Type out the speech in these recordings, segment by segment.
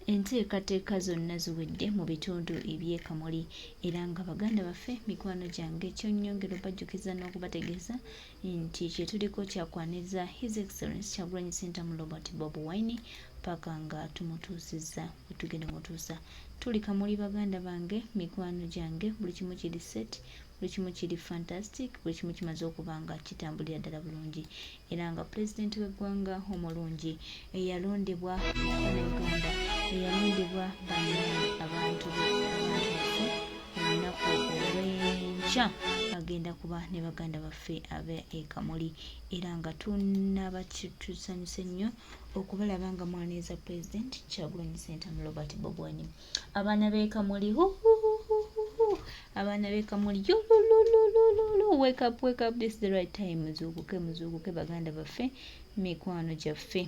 enteekateeka zonna ziwedde mu bitundu eby'e Kamuli era nga baganda baffe mikwano gyange kyonnyongera bajjukiza n'okubategeeza nti kye tuliko kyakwaniriza His Excellency Kyagulanyi Ssentamu Robert Bobi Wine paka nga tumutuusizza we tugenda mutuusa. Tuli Kamuli baganda bange mikwano gyange, buli kimu kiri set, buli kimu kiri fantastic, buli kimu kimaze okuba nga kitambulira ddala bulungi era nga pulezidenti w'eggwanga omulungi eyalondebwa Uganda eyalondebwa abantu baffe olunaku olw'enkya agenda kuba ne baganda baffe ab'e Kamuli era nga tusanyuse nnyo okubalaba nga mwaniriza pulezidenti Kyagulanyi Ssentamu Robert Bobi Wine. Abaana b'e Kamuli abaana b'e Kamuli wake up, this is the right time. muzuukuke baganda baffe mikwano gyaffe.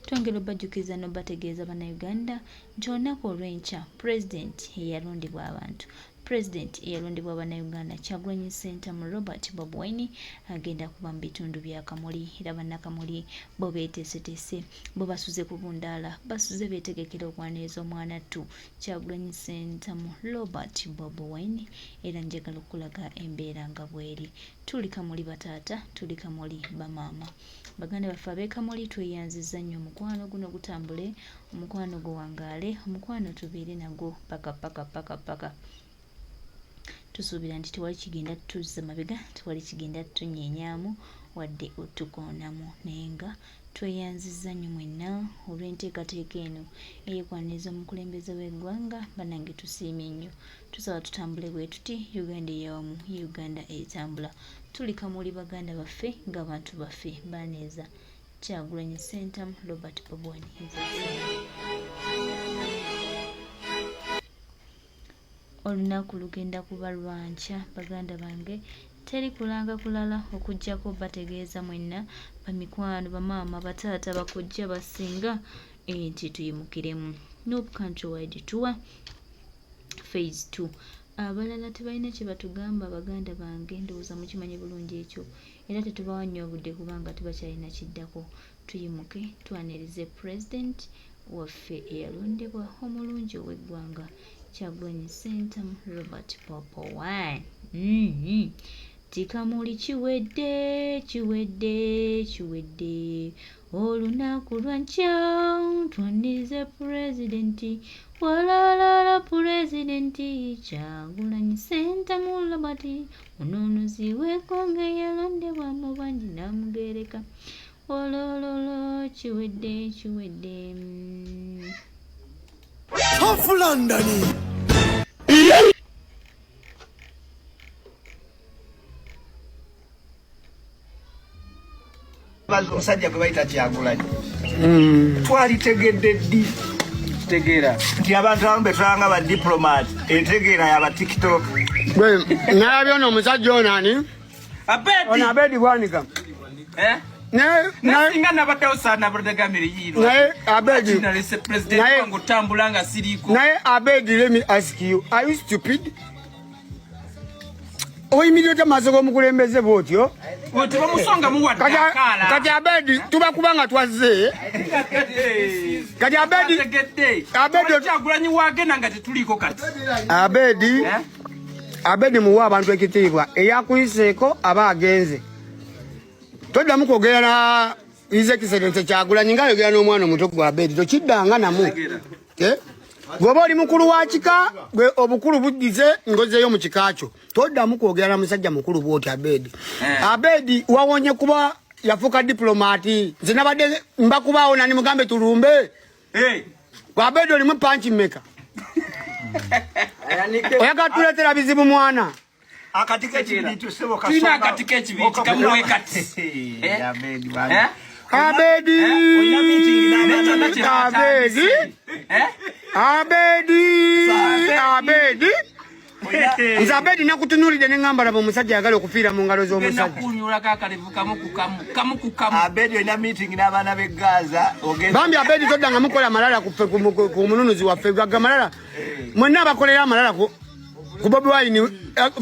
Twongera obajjukiza n'obategeeza bannayuganda nti olunaku olw'enkya pulezidenti eyalondebwa abantu pulezidenti eyalondebwa bannayuganda Kyagulanyi Ssentamu Robert Bobi Wine agenda kuba mu bitundu bya Kamuli era bannakamuli bo beeteeseteese bo basuze ku bundaala basuze beetegekera okwaniriza omwana ttu Kyagulanyi Ssentamu Robert Bobi Wine era njagala okulaga embeera nga bweri. Tuli Kamuli bataata, tuli Kamuli bamaama. Baganda baffe ab'e Kamuli tweyanzizza nnyo omukwano guno gutambule, omukwano guwangaale, omukwano tubeere nagwo paka. Tusuubira nti tewali kigenda tuzza mabega, tewali kigenda tunyeenyaamu wadde otukoonamu naye nga tweyanzizza nnyo mwenna olw'enteekateeka eno eyekwaniriza omukulembeze w'eggwanga. Bannange tusiimye nnyo, tusaba tutambule bwe tuti, Uganda eyawamu ye Uganda etambula. Tuli Kamuli baganda baffe ng'abantu baffe baneeza Kyagulanyi Ssentamu Robert Bobi Wine. Olunaku lugenda kuba lwankya baganda bange, teri kulanga kulala okujjako bategeeza mwenna bamikwano bamaama bataata bakojja basinga nti tuyimukiremu Nope Countrywide Tour Phase 2. Abalala tebalina kye batugamba baganda bange, ndowooza mukimanyi bulungi ekyo era tetubawa nnyo obudde kubanga tubakyalina kiddako. Tuyimuke twanirize pulezidenti waffe eyalondebwa omulungi ow'eggwanga Kyagulanyi Ssentamu Robert Bobi Wine. Tikamuli kiwedde olunaku lwankya twanirize pulezidenti walala pulezidenti Kyagulanyi Ssentamu Robert ononozi w'eggwanga eyalondebwa mu bangi namugereka olololo kiwedde Half London. Omusajja gwe bayita Kyagulanyi twalitegedde ddi tegeera nti abantu abamu betulanga ba diplomat entegeera yaba TikTok Nalabye ono omusajja ono ani? Abedi Bwanika. Singa nabaddewo saana Brother Yiro. Naye Abedi. President wangu tambulanga siriiko. Naye Abedi, let me ask you, are you stupid? Oyimiddeko maaso g'omukulembeze bw'otyo? Tebamusonga muwadde akaala. Kati Abedi tubakubanga twazze. Kati Abedi Kyagulanyi waagenda nga tetuliiko kati. Abedi muwa abantu ekitiibwa eyakuyiseeko aba agenze. Toddamu kwogera na His Excellency Kyagulanyi ng'ayogera n'omwana omuto gwa Abedi tokiddanga namu. Bw'oba oli mukulu wa kika gwe obukulu buddize ngozeeyo mu kika kyo toddamu kwogera na musajja mukulu bw'oti Abedi. Abedi wawonye kuba yafuuka diplomaati nze nabadde mbakubaawo nani mugambe tulumbe. Gwe Abedi olimu panchi mmeka? Oyagala tuleetera bizibu mwana. Akatike kibitu sebo kasonga. Tuna akatike kibitu kamuwe kati. Abedi. Nze Abedi nakutunuulidde ne ngamba laba omusajja ayagala okufiira mu ngalo z'omusajja. Abedi olina meeting n'abaana b'e Gaza. Bambi Abedi toddanga mukola amalala ku mununuzi waffe gagga malala. Mwenna abakolera amalala ku Bobi Wine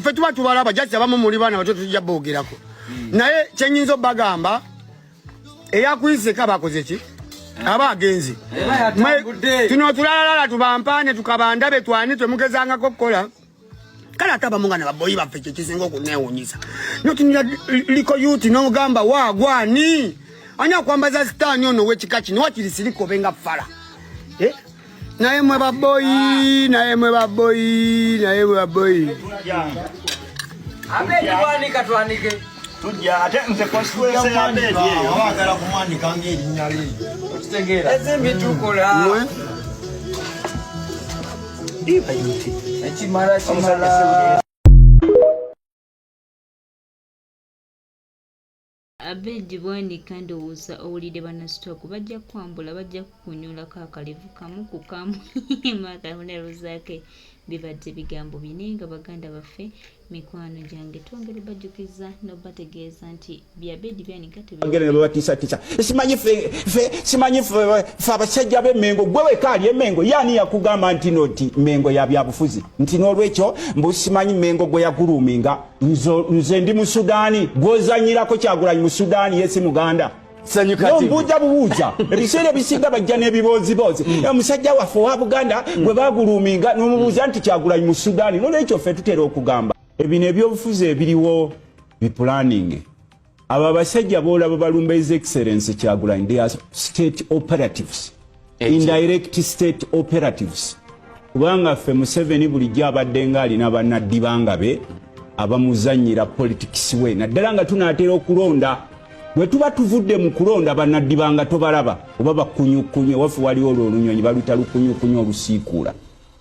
ffe tuba tubalaba jasi abamu muli baana bato tujja boogerako. Naye kyenyinza obbagamba eyakuyiseeko abakoze ki? abagenzi tuno tulalala tubampane tukabandabe twani twemugezanga kokola kala taba munga na baboyi bafeche kisingo okuneewunyisa notinira liko yuti no gamba wagwani anya kwambaza stani ono wechikachi no wachirisiriko benga fala naye mwe baboyi Abedi wani katwanike tujja ate nze constituency ya Abedi eyo awagala kumwanika ng'erinnya lye okitegera ezimbi tukola iba yuti ekimala Abedi bwanika ndowooza owulidde bannasitooku bajja kwambula bajja kukunyulako akalevu kamu ku kamu makahunaluzaake bibadde bigambo bine nga baganda baffe mikwano gyange twongere bajjukiza n'obategeeza nti byabedi byanika tebatiisatiisa simanyi fe abasajja b'Emmengo gwe wekaali Emmengo yaani yakugamba nti noti Mmengo ya byabufuzi nti n'olwekyo mbu simanyi Mmengo gwe yaguluminga nze ndi mu Sudaani gw'ozanyirako Kyagulanyi mu Sudaani yesi Muganda mbuuza bubuuza ebiseera ebisinga bajja n'ebiboozibozi omusajja waffe owa Buganda gwe baguluminga n'omubuuza nti Kyagulanyi mu Sudaani n'olwekyo ffe tutera okugamba ebino ebyobufuzi ebiriwo bipulaning abo abasajja boolaba balumba His Excellency Kyagulanyi they are state operatives indirect state operatives kubanga ffe Museveni bulijjo abadde nga alina bannaddi bangabe abamuzannyira politics we naddala nga tunaatera okulonda bwe tuba tuvudde mu kulonda bannaddi banga tobalaba oba bakunyukunye waffe waliwo olwo olunyonyi baluyita lukunyukunye olusiikuula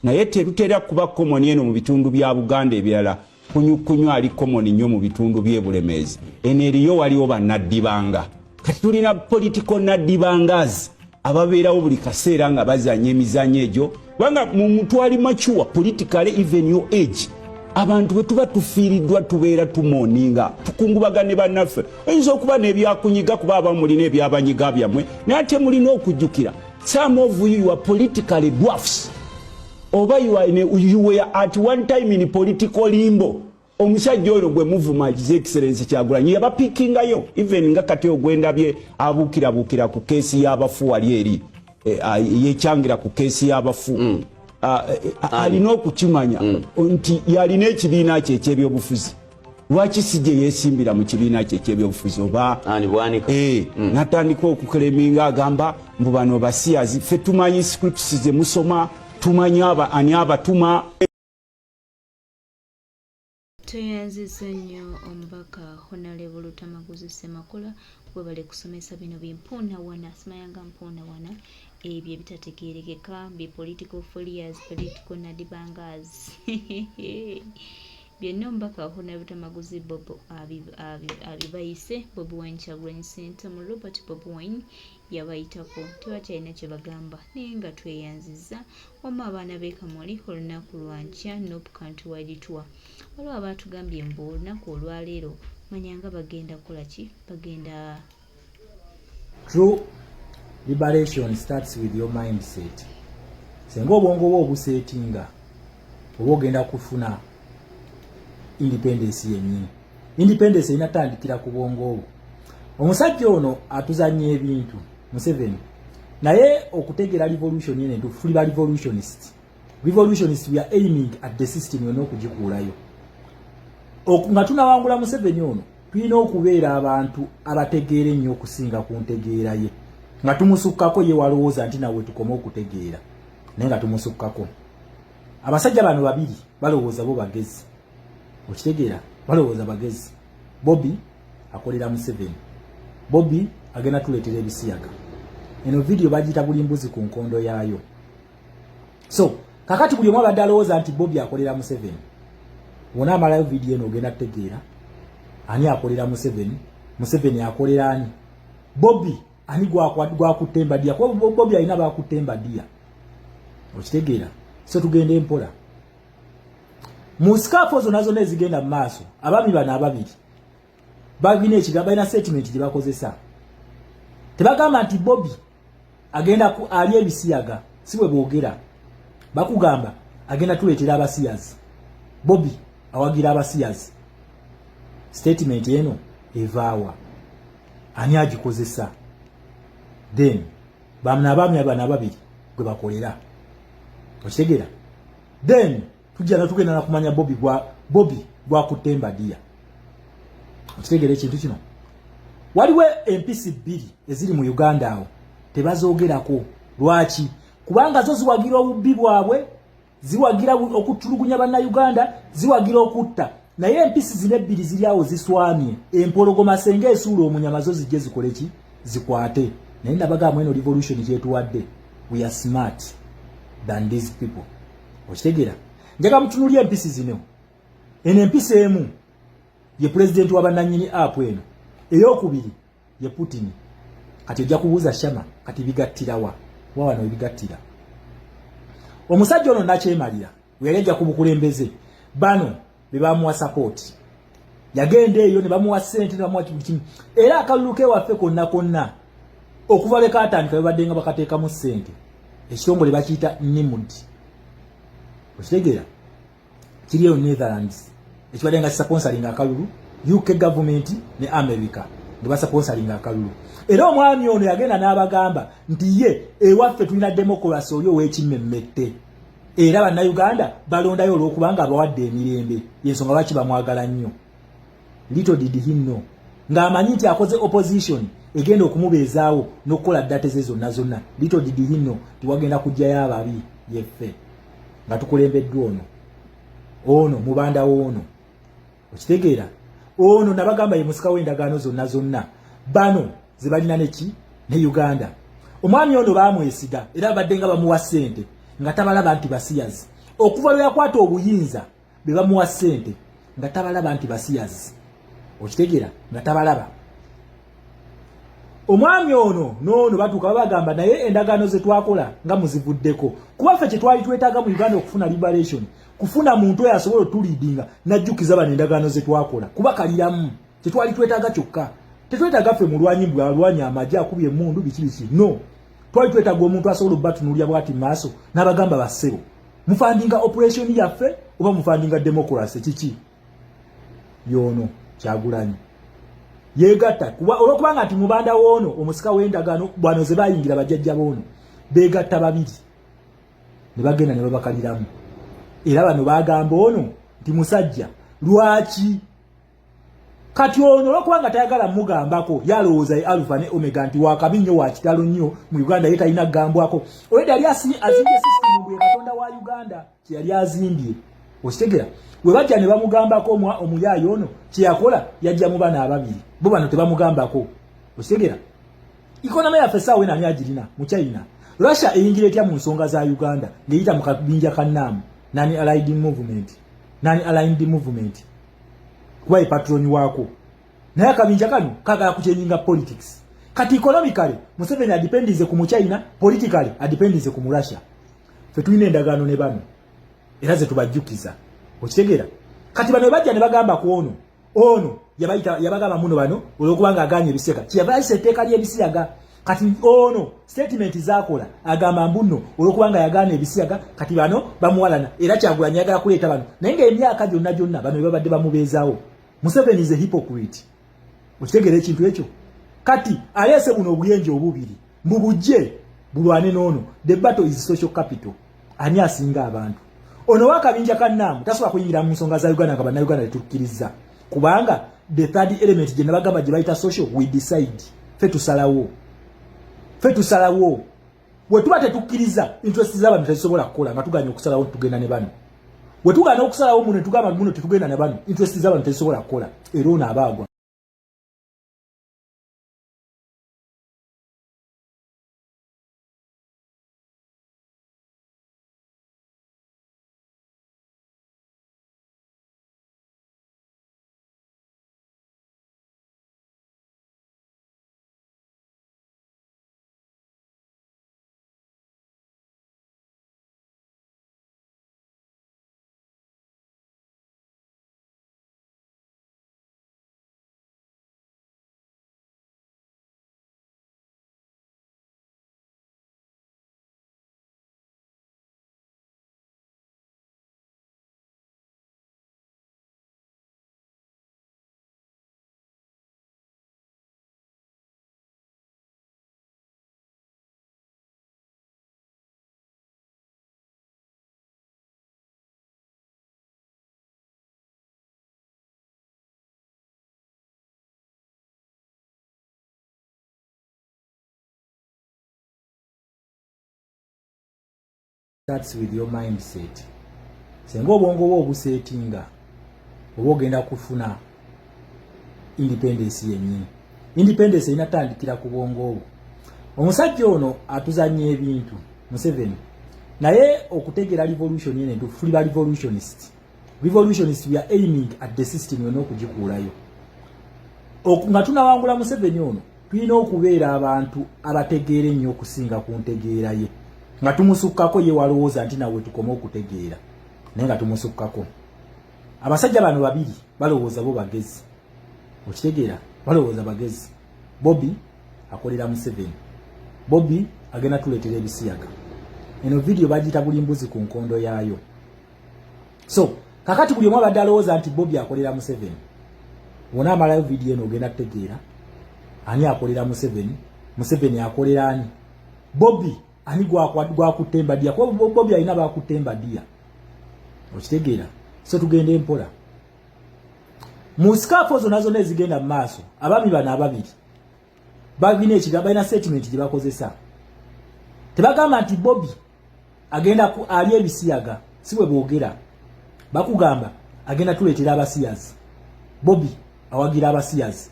naye terutera kuba komoni eno mu bitundu bya Buganda ebirala kunyukunyo ali komoni nnyo mu bitundu by'e Bulemeezi eno eriyo waliwo bannaddi banga kati tulina political naddi bangazi ababeerawo buli kaseera nga bazanya emizanyo egyo kubanga mu muntu ali mature politically even your age abantu bwe tuba tufiiriddwa tubeera tumooninga tukungubagane bannaffe oyinza okuba n'ebyakunyiga kuba abamulina ebyabanyiga byammwe naye ate mulina okujjukira some of you are politically dwarfs oba you were at one time in political limbo omusajja oyo gwe muvuma His Excellency Kyagulanyi yabapikingayo even nga kati ogwendabye abuukirabuukira ku keesi y'abafu wali eri yekyangira ku keesi y'abafu alina okukimanya nti yalina ekibiina kye ekyebyobufuzi lwaki sijje yeesimbira mu kibiina kye ekyebyobufuzi oba natandika okukereminga agamba mbu bano basiyazi ffe tumanyi scripts ze musoma tumanyi ani abatuma tweyanziza nnyo omubaka Honorable Lutamaguzi Semakola webale kusomesa bino bimpuunawana simayanga mpuunawana ebyo ebitategeerekeka bi political folias political nadibangers byonna omubaka Honorable Lutamaguzi Bobo abibayise Bobi Wine Kyagulanyi Ssentamu mu Robert Bobi Wine yabayitako tebakyalina kye bagamba naye nga tweyanziza omu abaana b'e Kamuli olunaku lwankya Nope County-wide tour waliwo abaatugambye mbu olunaku olwaleero manyanga bagenda kukola ki bagenda true liberation starts with your mindset senga obwongo bwo obusetinga oba ogenda kufuna independence yennyini independence inatandikira ku bwongo obwo omusajja ono atuzanya ebintu Museveni naye okutegera revolution yene ntu tuli ba revolutionist we are aiming at the system yona okugikuulayo nga tunawangula Museveni ono tulina okubeera abantu abategeera ennyo okusinga ku ntegeera ye nga tumusukkako ye walowooza nti nawe tukoma okutegeera naye nga tumusukkako abasajja bano babiri balowooza bo bagezi okitegeera balowooza bagezi Bobby akolera Museveni Bobby agenda tuleetera ebisiyaga eno video bagita buli mbuzi ku nkondo yaayo so kakati buli omu abadde alowooza nti Bobby akolera Museveni wona amalayo video eno ogenda tutegeera ani akolera Museveni akolera ani Bobby ani gwakutemba dia kwa Bobby alina bakutemba dia okitegeera so tugende mpola mu scapo nazo nezigenda mu maaso abami bana ababiri bagine ekigamba ina statement gye bakozesa tebagamba nti Bobby agenda ku ali ebisiyaga siwe boogera bakugamba agenda tuleetera abasiyazi Bobby awagira abasiyazi statement eno evaawa ani agikozesa then bamna babiri gwe bakolera okitegeera then tujja na tugenda na kumanya Bobby gwa kutemba dia okitegeera ekintu kino waliwo empisi bbiri eziri mu Uganda awo tebazoogerako lwaki kubanga zo ziwagira obubbi bwabwe ziwagira okutulugunya banna Uganda ziwagira okutta naye empisi zine bbiri ziri awo ziswamye empologoma senge esuula omunyama zo zijje zikoleki zikwate naye nabagamba eno revolution gyetuwadde we are smart than these people okitegeera njaga mutunuulya empisi zino eno empisi emu ye president w'abannannyini app eno ey'okubiri ye Putin kati ojja kubuuza Shama kati bigattirawa wano ebigattira omusajja ono nakyemalira weyaleja ku bukulembeze bano be bamuwa support yagenda eyo ne bamuwa ssente ne bamuwa kimu era akalulu ke waffe konna okuva leka atandika babadde nga bakateekamu ssente ekitongole bakiyita NIMD okitegeera kiri eyo Netherlands ekibadde nga sponsoring akalulu UK government ne America nga basponsoring akalulu era omwami ono yagenda n'abagamba nti ye ewaffe tulina democracy oli ow'ekimmemmette era bannayuganda balondayo olw'okubanga abawadde emirembe yensonga lwaki bamwagala nnyo little did he know ng'amanyi nti akoze opposition egenda okumubeezaawo n'okukola date ze zonna little did he know tiwagenda kujjayo ababi yeffe nga tukulembeddwa ono mubanda w'ono okitegeera ono nabagamba ye musika w'endagaano zonna bano ze balina neki ne Uganda omwami ono baamwesiga era badde nga bamuwa ssente nga tabalaba nti basiyazi okuva lwe yakwata obuyinza be bamuwa ssente nga tabalaba nti basiyazi okitegeera nga tabalaba omwami ono noono batuuka babagamba naye endagaano ze twakola nga muzivuddeko kuba ffe kye twali twetaaga mu Uganda okufuna liberation kufuna muntu oyo asobola otuliidinga najjukiza bano endagaano ze twakola kuba kaliramu kye twali twetaaga kyokka tetwetaaga ffe mulwanyi bwalwanyi amagye akubye emundu biki no twali twetaaga omuntu asobola obatunuulya bwati maaso n'abagamba bassebo mufandinga operation yaffe oba mufandinga democracy kiki yono Kyagulanyi yegatta kuba olwokubanga nti mubanda woono omusika w'endagaano bwano ze bayingira bajjajja boono beegatta babiri ne bagenda ne babakaliramu era bano bagamba ono nti musajja lwaki kati ono olwokubanga tayagala mugambako yalowooza ye Alpha ne Omega nti wakabi nnyo wa kitalo nnyo mu Uganda ye talina gambwako olwedde yali azimbye system mbwe Katonda wa Uganda kye yali azimbye okitegera we bajja ne bamugambako omuyaayo ono kye yakola yajja mu bana ababiri bo bano tebamugambako okitegera ikonomi yaffe essaawa ena ani agirina mu China Russia eyingira etya mu nsonga za Uganda ng'eyita mu kabinja kannaamu non-aligned movement kuba ye patroni waako naye akabinja kano kagala kuchenjinga politics kati economically Museveni adependize ku Muchina politically adependize ku Russia fe tulina endagaano ne bano era ze tubajjukiza okitegeera kati bano bajja ne bagamba ku ono yabagamba muno bano olwokubanga aganye ebisega kiyavaise etteeka ly'ebisiyaga kati ono statement zakola agamba mbuno olwokubanga yagaana ebisiyaga kati bano bamuwalana era Kyagulanyi yagala kuleeta bano naye ng'emyaka gyonna bano babadde bamubeezaawo Museveni is a hypocrite okitegeera ekintu ekyo kati aleese buno obuyenje obubiri mbubujje bulwane n'ono the battle is social capital ani asinga abantu ono wakabinja kannaamu tasobola kuyingira mu nsonga za Uganda nga bannayuganda tetukkiriza kubanga the third element gye nabagamba gye bayita social we decide fe tusalawo we tuba tetukkiriza interest z'abantu tezisobola kukola nga tuganya okusalawo tugenda ne bano we tugana okusalawo muno tugamba muno tetugenda ne bano interest z'abantu tezisobola kukola era ono abaagwa starts with your mindset. Senga obwongo bwo obusetinga oba ogenda kufuna independence yennyini. Independence inatandikira ku bwongo obwo. Omusajja ono atuzanya ebintu Museveni naye okutegera revolution yene tuli ba revolutionists. Revolutionists we are aiming at the system yono okugikuulayo. Nga tunawangula Museveni ono tulina okubeera abantu abategeera ennyo okusinga ku ntegeera ye. Nga tumusukkako ye walowooza nti nawe tukoma okutegeera naye nga tumusukkako. Abasajja bano babiri balowooza bo bagezi. Okitegeera balowooza bagezi. Bobby akolera Museveni. Bobby agenda tuleetera ebisiyaga. Eno video bagita buli mbuzi ku nkondo yaayo. So kakati buli omu abadde alowooza nti Bobby akolera Museveni. Wona amalayo video eno ogenda kutegeera ani akolera Museveni, Museveni akolera ani. Bobby ani gwa kutemba dia. Kwa Bobby alina ba kutemba dia. Okitegeera. So tugende mpola. Muskapo zonazo nezigenda mu maaso. Abami bana ababiri bagina ekigamba ina statement gye bakozesa. Tebagamba nti Bobby agenda ku ali ebisiyaga siwe boogera. Bakugamba agenda tuleetera abasiyazi. Bobby awagira abasiyazi.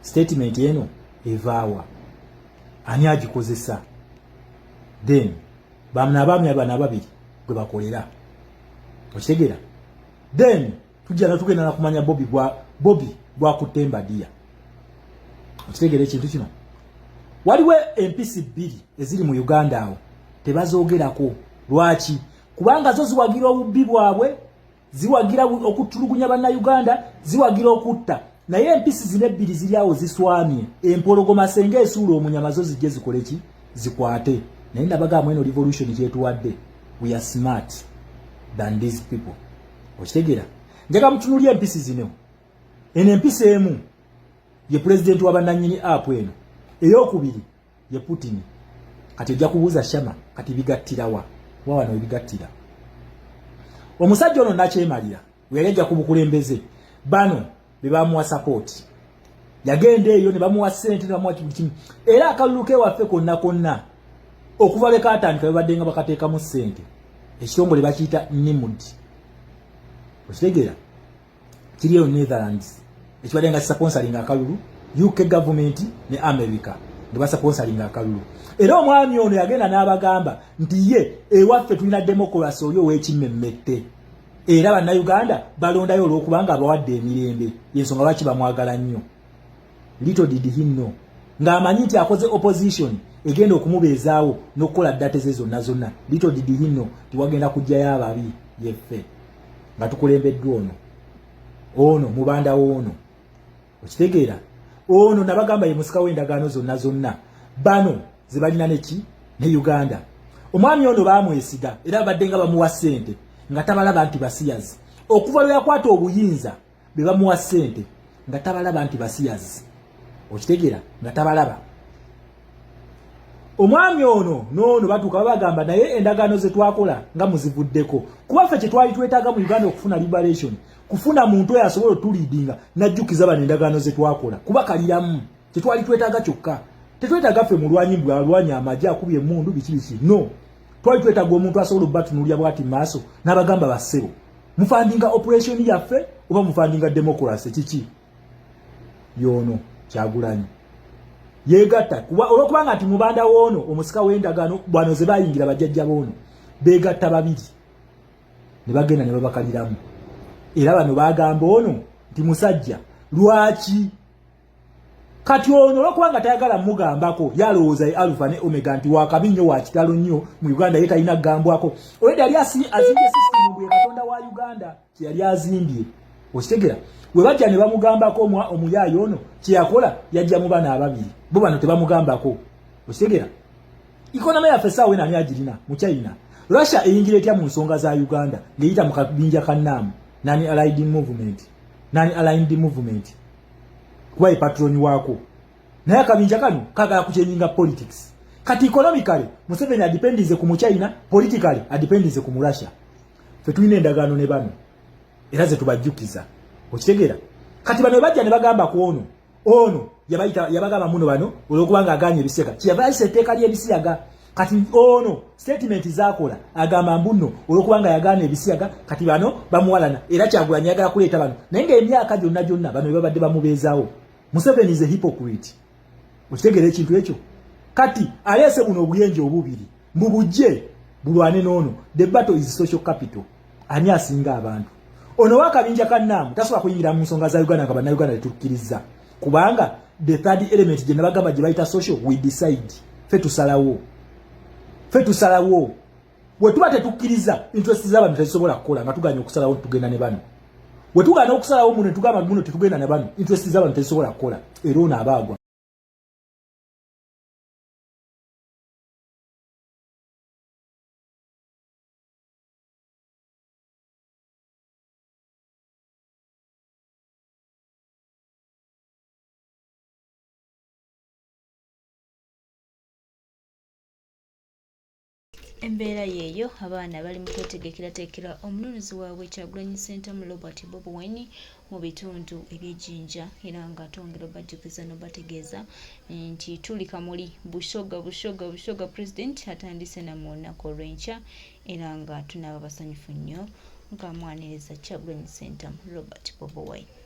Statement eno evaawa ani agikozesa. Then bamna abami abana babiri gwe bakolera. Okitegeera. Then tujja tugenda na kumanya Bobby gwa kutemba dia. Okitegeera ekintu kino. Waliwo empisi bbiri eziri mu Uganda awo tebazoogerako. Lwaki? Kubanga zo ziwagira obubbi bwabwe, ziwagira okutulugunya banna Uganda, ziwagira okutta. Naye empisi zine bbiri ziri awo ziswamye. Empologoma senge esuula omunyama zo zijje zikole ki? Zikwate. Naye ndabagamba eno revolution kyetuwadde. We are smart than these people. Okitegeera. Njaga mutunulie empisi zino. Eno empisi emu ye president wa bananyini app eno. Eyokubiri ye Putin. Kati ojja kubuuza Shama kati bigattirawa. Wano ebigattira. Omusajja ono nakyemalira. Yajja ku bukulembeze. Bano be bamuwa support. Yagenda eyo ne bamuwa ssente ne bamuwa kimu. Era akalulu ke waffe konna okuva leka atandika babadde nga bakateekamu ssente. Ekitongole bakiyita Nimud. Okitegeera. Kiri eyo Netherlands. Ekibadde nga sponsoring akalulu UK government ne America ne basponsoring akalulu. Era omwami ono yagenda n'abagamba nti ye ewaffe tulina democracy oli ow'ekimmemmette. Era banna Uganda balondayo olw'okubanga abawadde emirembe. Yensonga lwaki bamwagala nnyo. Little did he know. Ng'amanyi nti akoze opposition egenda okumubeezaawo n'okukola date ze zonna. Little did he know tiwagenda kujjayo ababi yeffe. Nga tukulembeddwa ono mubanda ono. Okitegeera. Ono nabagamba ye musika w'endagaano zonna. Bano ze balina neki ne Uganda. Omwami ono baamwesiga era badde nga bamuwa ssente nga tabalaba nti basiyazi. Okuva lwe yakwata obuyinza be bamuwa ssente nga tabalaba nti basiyazi. Okitegeera nga tabalaba. Omwami ono nono batuuka babagamba naye endagaano ze twakola nga muzivuddeko. Kuba ffe kye twali twetaaga mu Uganda okufuna liberation. Kufuna muntu oyo asobola otuliidinga najjukiza bano endagaano ze twakola. Kuba kaliramu kye twali twetaaga kyokka. Tetwetaaga ffe mulwanyi bwalwanya amajja akubye emmundu biki. No. Twali twetaaga omuntu asobola obatunuulya bwati maaso n'abagamba bassebo. Mufandinga operation yaffe oba mufandinga democracy kiki? Yono Kyagulanyi. Yegatta kuba olwokubanga nti mubanda woono omusika w'endagaano bwano ze bayingira bajjajja boono beegatta babiri ne bagenda ne babakaliramu. Era bano bagamba ono nti musajja lwaki kati ono olwokubanga tayagala mugambako yalowooza Alpha ne Omega nti wakabi nnyo wa kitalo nnyo mu Uganda ye talina kugambwako. Olwedde yali azimbye system bwe Katonda wa Uganda kye yali azimbye. Okitegeera. We bajja ne bamugambako omuyaayo ono kye yakola yajja mu bana ababiri. Bo bano tebamugambako. Okitegeera. Ikonomi yaffe saawa ena ani agirina mu China. Russia eyingira etya mu nsonga za Uganda ng'eyita mu kabinja ka NAM. Nani allied movement. Kuba patroni wako. Naye akabinja kano kagala kuchenjinga politics. Kati economically Museveni adependize ku China, politically adependize ku Russia. Fe tulina endagaano ne bano. Era ze tubajjukiza. Okitegeera. Kati bano bajja ne bagamba ku ono yabagamba muno bano olwokubanga aganye ebisiyaga. Kiyava ise etteeka ly'ebisiyaga. kati ono statement zakola agamba mbuno olokubanga yagana ebisiyaga kati bano bamuwalana era Kyagulanyi yagala kuleeta bano naye ng'emyaka gyonna bano babadde bamubeezaawo. Museveni is a hypocrite. Okitegera ekintu ekyo kati aleese buno obuyenje obubiri mubujje bulwane n'ono. The battle is social capital. Ani asinga abantu ono wakabinja kannaamu tasobola kuyingira mu nsonga za Uganda nga bannayuganda tetukkiriza kubanga the third element gye nabagamba gye bayita social we decide fe tusalawo we tuba tetukkiriza interest z'abantu tezisobola kukola nga tuganya okusalawo tugenda ne bano we tugana okusalawo muno tugamba muno tetugenda ne bano interest z'abantu tezisobola kukola era ono abaagwa. Embeera yeeyo abaana bali mu kwetegekerateekera omununuzi waabwe Kyagulanyi Center mu Robert Bobi Wine mu bitundu eby'Ejjinja era nga atongera obajjukiza n'obategeeza nti tuli kamuli bushoga President atandise na mu lunaku olw'enkya era nga tunaaba basanyufu nnyo nga amwaniriza Kyagulanyi Center mu Robert Bobi Wine.